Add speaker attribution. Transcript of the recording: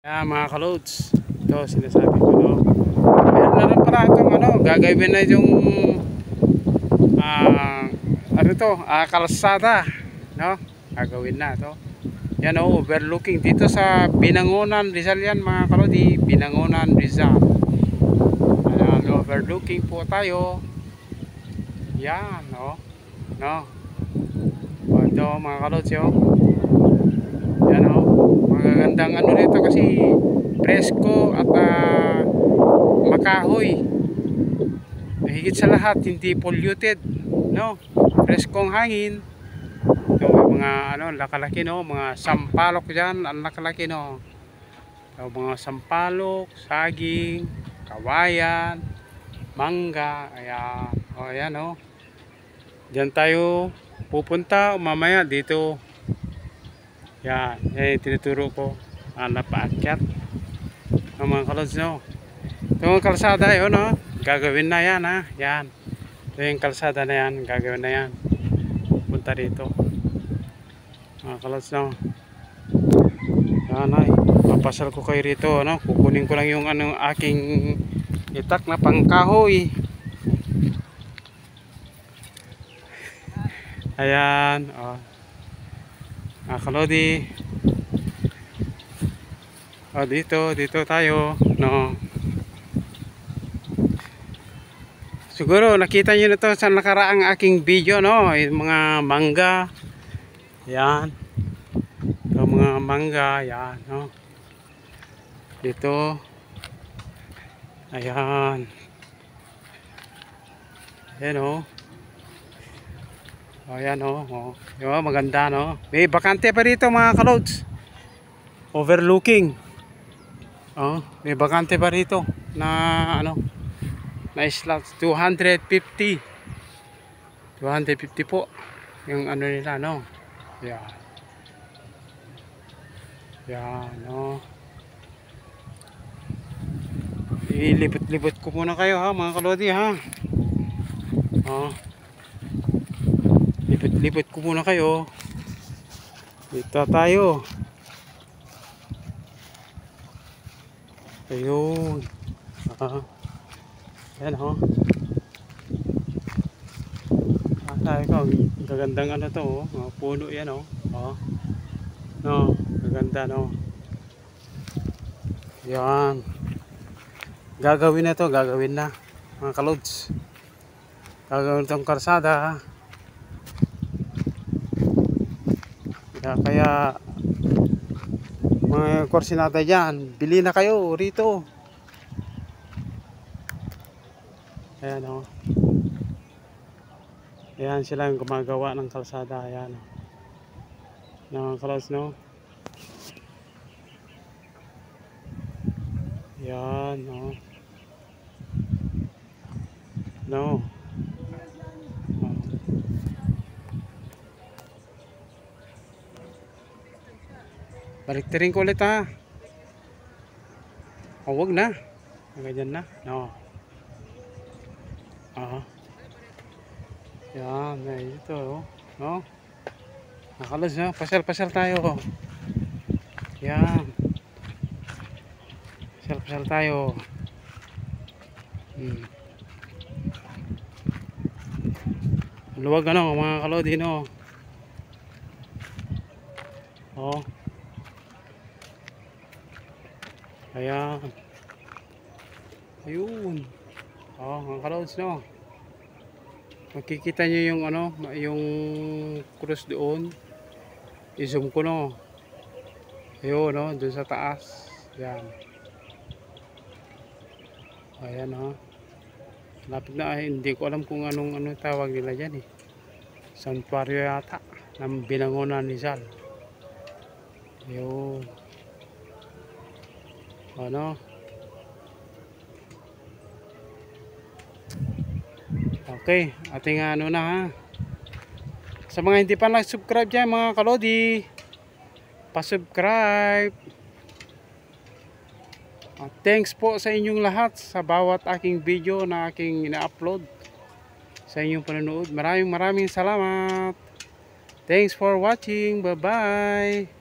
Speaker 1: Mga kalods, ito sinasabi ko, no, meron na lang pala itong gagawin na yung kalsada, no, gagawin na to. Yan, overlooking dito sa Binangonan, Rizal yan mga kalodi, Binangonan, Rizal. Ayan, overlooking po tayo. Yan, no, ito mga kalods, yan, magagandang nito kasi presko at makahoy. Higit sa lahat hindi polluted, no, preskong hangin. Ito may mga lakalaki, no, mga sampalok dyan, ang lakalaki, no. Ito mga sampalok, saging, kawayan, mangga. Ayan, ayan, dyan tayo pupunta mamaya dito. Yan, tinuturo ko napaakyat ng mga kalods, no. Itong kalsada yun, gagawin na yan, yan. Ito yung kalsada na yan, gagawin na yan. Punta dito mga kalods, no. Yan, papasal ko kayo rito, kukunin ko lang yung aking itak na pangkahoy. Ayan, mga kalodi. Dito tayo, no. Siguro nakita niyo na to sa nakaraang aking video, no, yung mga mangga. Yan. Ito mga mangga, yan, no. Dito. Ayan. Ayan, ayan, yung maganda, no. May bakante pa dito mga kalods. Overlooking. May bakante pa rito na na slot 250 po yung nila, no. Yan. Yan, ilibot-libot ko muna kayo, mga kalodi, libot ko muna kayo. Dito tayo. Ayun. Yan, tayo ko. Gagandang to, mga puno yan, no, gaganda, no. Yan. Gagawin na to, gagawin na mga kalods. Gagawin itong kalsada. Kaya mga kursinada dyan, bili na kayo rito. Ayan, ayan sila yung gumagawa ng kalsada. Ayan, ng kalos, no. Ayan, no. Baliktarin ko ulit, huwag na. Ganyan na, no. Yan, ito, no. Nakalas, no. Pasyal-pasyal tayo. Yan. Pasyal-pasyal tayo. Luwag, mga kalodi, no. Ayan. Ayun. Mga kalods, no. Makikita nyo yung yung cross doon. I-zoom ko, no. Ayun, doon sa taas. Yan. Ayan, lapit na, hindi ko alam kung anong tawag nila dyan, santuario yata ng Binangonan, Rizal. Ayun. Okay, ating na, sa mga hindi pa nag-subscribe dyan mga kalodi, pa-subscribe. Thanks po sa inyong lahat sa bawat aking video na aking ina-upload, sa inyong panonood. Maraming salamat. Thanks for watching. Bye bye.